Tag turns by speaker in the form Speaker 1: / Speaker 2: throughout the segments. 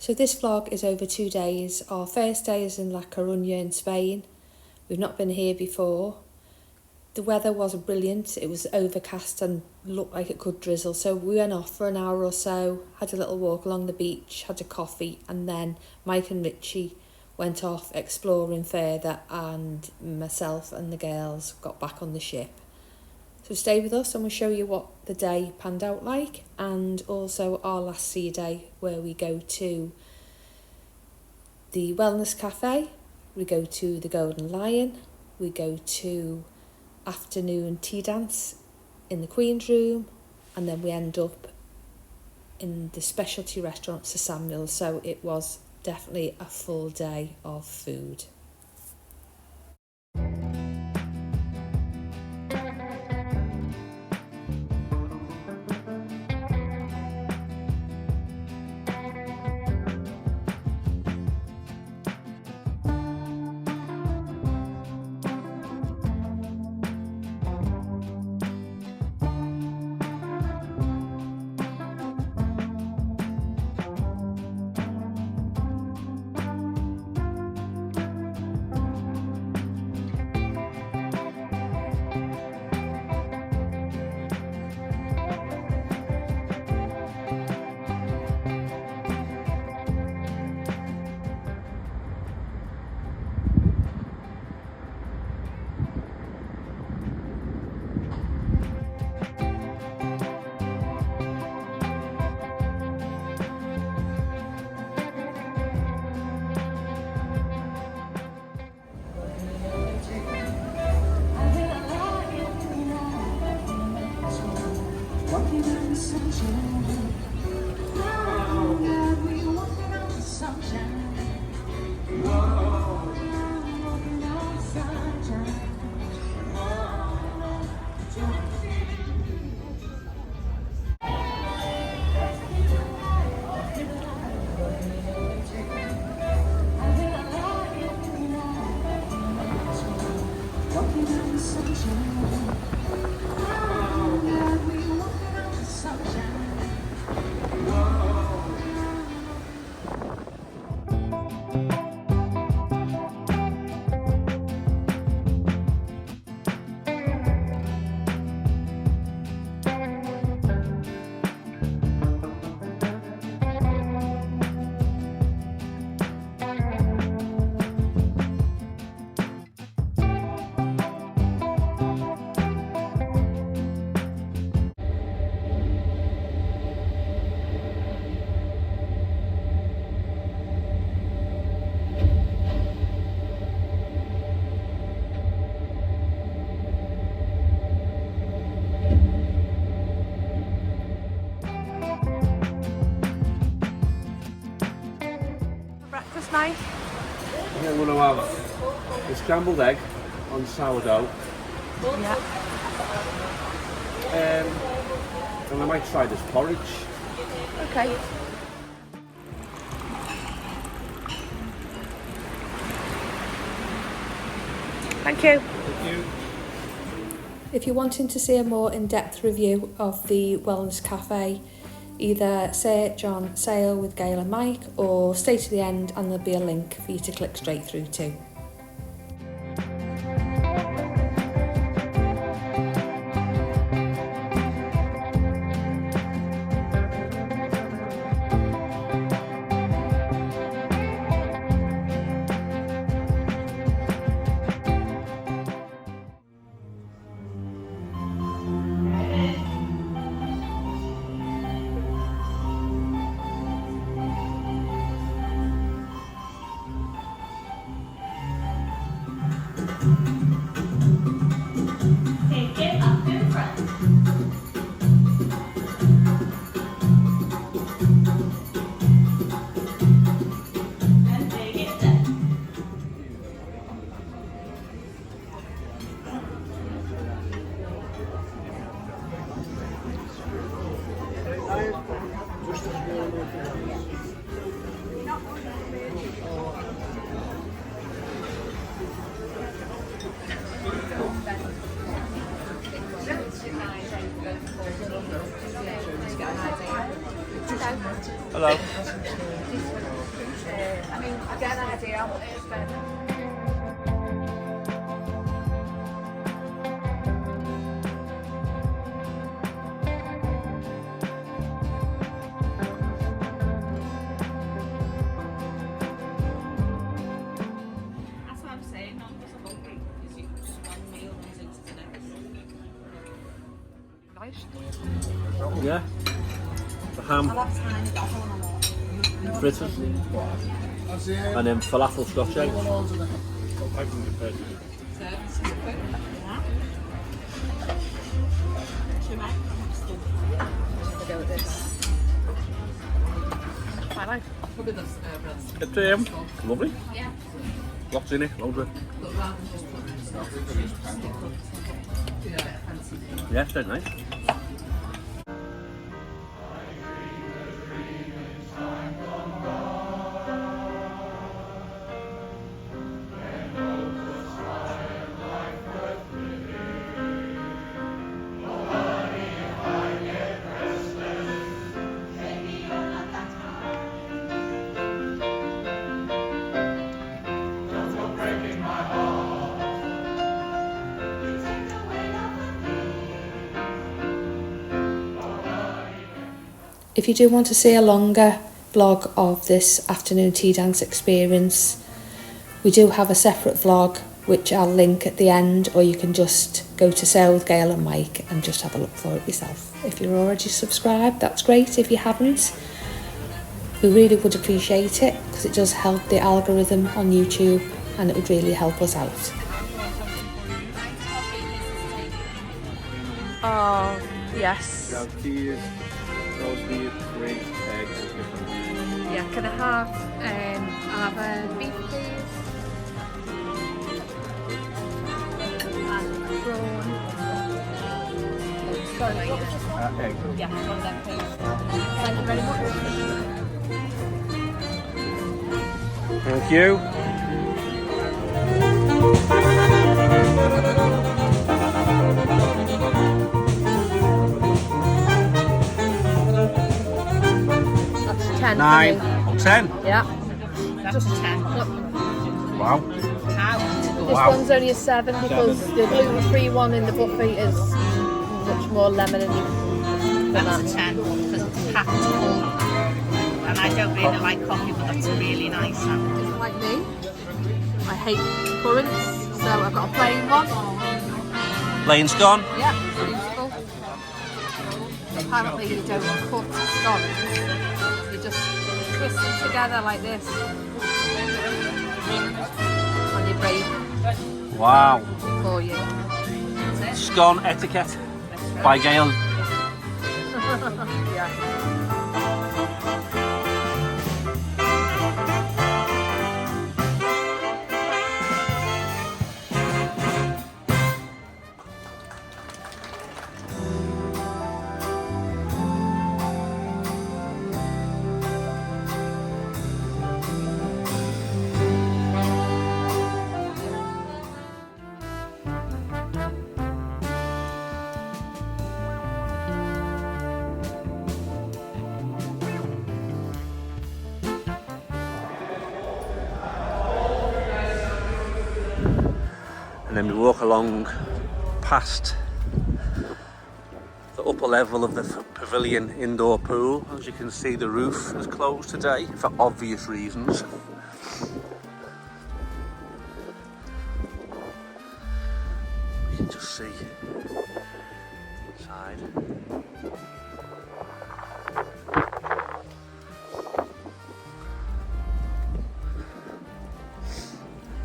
Speaker 1: So this vlog is over 2 days. Our first day is in La Corunna in Spain. We've not been here before. The weather wasn't brilliant. It was overcast and looked like it could drizzle. So we went off for an hour or so, had a little walk along the beach, had a coffee, and then Mike and Richie went off exploring further, and myself and the girls got back on the ship. So stay with us and we'll show you what the day panned out like, and also our last sea day, where we go to the wellness cafe, we go to the Golden Lion, we go to afternoon tea dance in the Queen's Room, and then we end up in the specialty restaurant Sir Samuel's. So it was definitely a full day of food.
Speaker 2: Nice.
Speaker 3: I think I'm going to have a scrambled egg on sourdough.
Speaker 2: Yeah.
Speaker 3: And I might try this porridge.
Speaker 2: Okay. Thank you.
Speaker 3: Thank you.
Speaker 1: If you're wanting to see a more in-depth review of the Wellness Cafe, either search on Sale with Gail and Mike, or stay to the end and there'll be a link for you to click straight through to.
Speaker 3: Hello.
Speaker 2: I mean, I get an idea what it is, but...
Speaker 4: That's what I'm saying. None of us are hungry. Because you just one meal runs into the next.
Speaker 2: Nice.
Speaker 3: Yeah. The ham, fritters, and then falafel scotch eggs.
Speaker 2: Have a go at this. I like.
Speaker 3: It's lovely. Lots in it, loads of it. Yeah, it's very nice.
Speaker 1: If you do want to see a longer vlog of this afternoon tea dance experience, we do have a separate vlog which I'll link at the end, or you can just go to Sail with Gail and Mike and just have a look for it yourself. If you're already subscribed, that's great. If you haven't, we really would appreciate it because it does help the algorithm on YouTube and it would really help us out.
Speaker 2: Oh, yes.
Speaker 3: Cheese, roast beef, great eggs,
Speaker 2: Yeah, can I have a beef please? And prawn. Sorry, what was this one?
Speaker 3: egg.
Speaker 2: Yeah, one of them please. Thank you very much.
Speaker 3: Thank you.
Speaker 2: That's 10
Speaker 3: 9
Speaker 2: for me.
Speaker 3: or 10.
Speaker 2: Yeah.
Speaker 4: That's 10.
Speaker 3: Wow.
Speaker 2: This
Speaker 3: Wow.
Speaker 2: one's only a 7 because the gluten-free one in the buffet is much more lemony than
Speaker 4: That's a
Speaker 2: that.
Speaker 4: 10 because it's packed full. And I don't really like coffee, but that's really nice.
Speaker 2: Isn't like me. I hate currants, so I've got a plain one.
Speaker 3: Plain scone.
Speaker 2: Yeah, beautiful. Apparently you don't cut scones, you just twist them together like this on your braid
Speaker 3: Wow.
Speaker 2: for you.
Speaker 3: Scone etiquette by Gail.
Speaker 2: Yeah.
Speaker 3: And then we walk along past the upper level of the pavilion indoor pool. As you can see, the roof is closed today for obvious reasons. You can just see inside.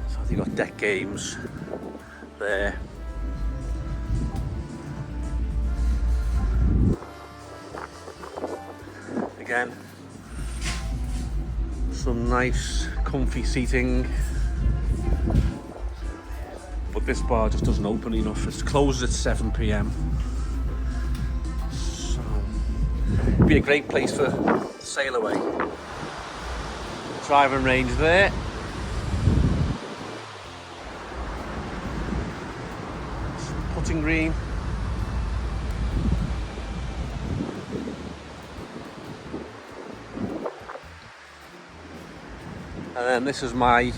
Speaker 3: So you've got deck games there. Again, some nice comfy seating, but this bar just doesn't open enough. It's closed at 7 p.m. so it'd be a great place for sail away. Driving range there. Putting green. And then this is my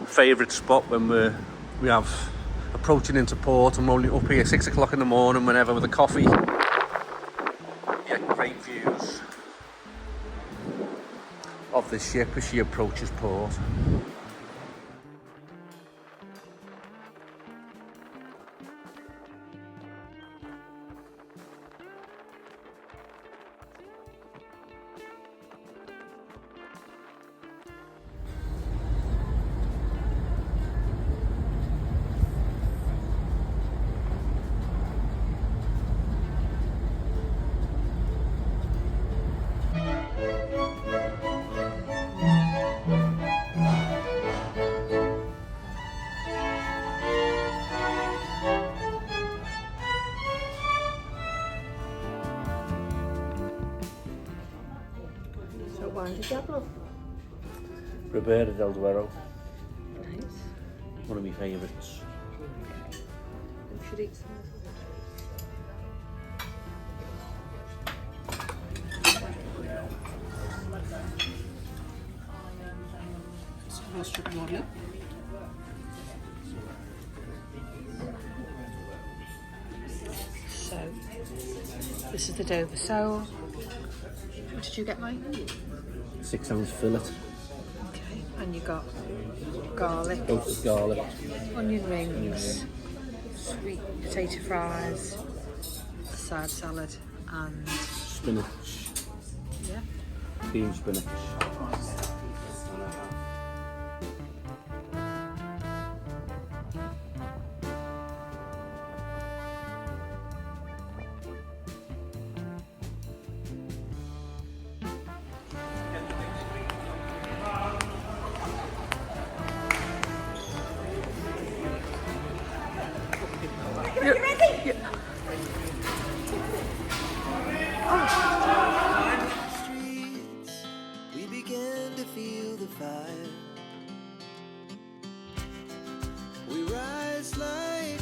Speaker 3: favourite spot when we have approaching into port. I'm rolling up here 6 o'clock in the morning whenever with a coffee. Yeah, great views of the ship as she approaches port.
Speaker 2: So wine did you have, love?
Speaker 3: Roberta del Duero,
Speaker 2: Nice.
Speaker 3: one of my favourites.
Speaker 2: We should eat some. Roasted barley. So, this is the Dover sole. What did you get, mate?
Speaker 3: 6 ounce fillet,
Speaker 2: Okay, and you got garlic,
Speaker 3: roasted garlic,
Speaker 2: onion rings, sweet potato fries, a side salad, and
Speaker 3: spinach,
Speaker 2: yeah.
Speaker 3: bean spinach.
Speaker 5: Streets, we began to feel the fire. We rise like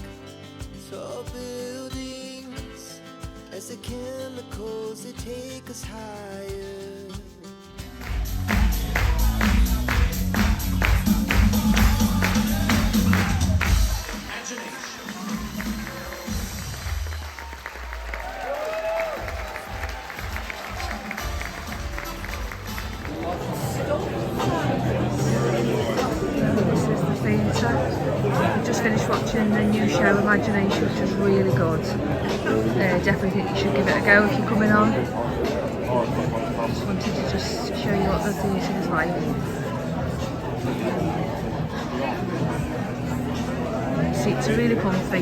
Speaker 5: tall buildings as the chemicals they take us higher.
Speaker 2: This is the theatre. We just finished watching the new show Imagination, which was really good. Definitely think you should give it a go if you're coming on. Just wanted to just show you what the theatre is like. Seats are really comfy.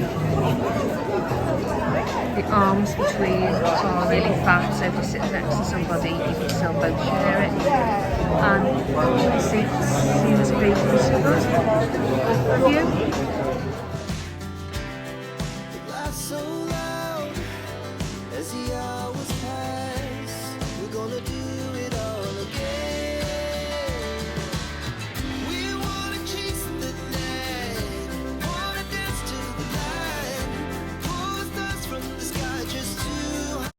Speaker 2: The arms between are really fat, so if you're sitting next to somebody, you can still both share it. And the seats seem to be good. Have you?
Speaker 5: It laughs so loud as the hours pass. We're gonna do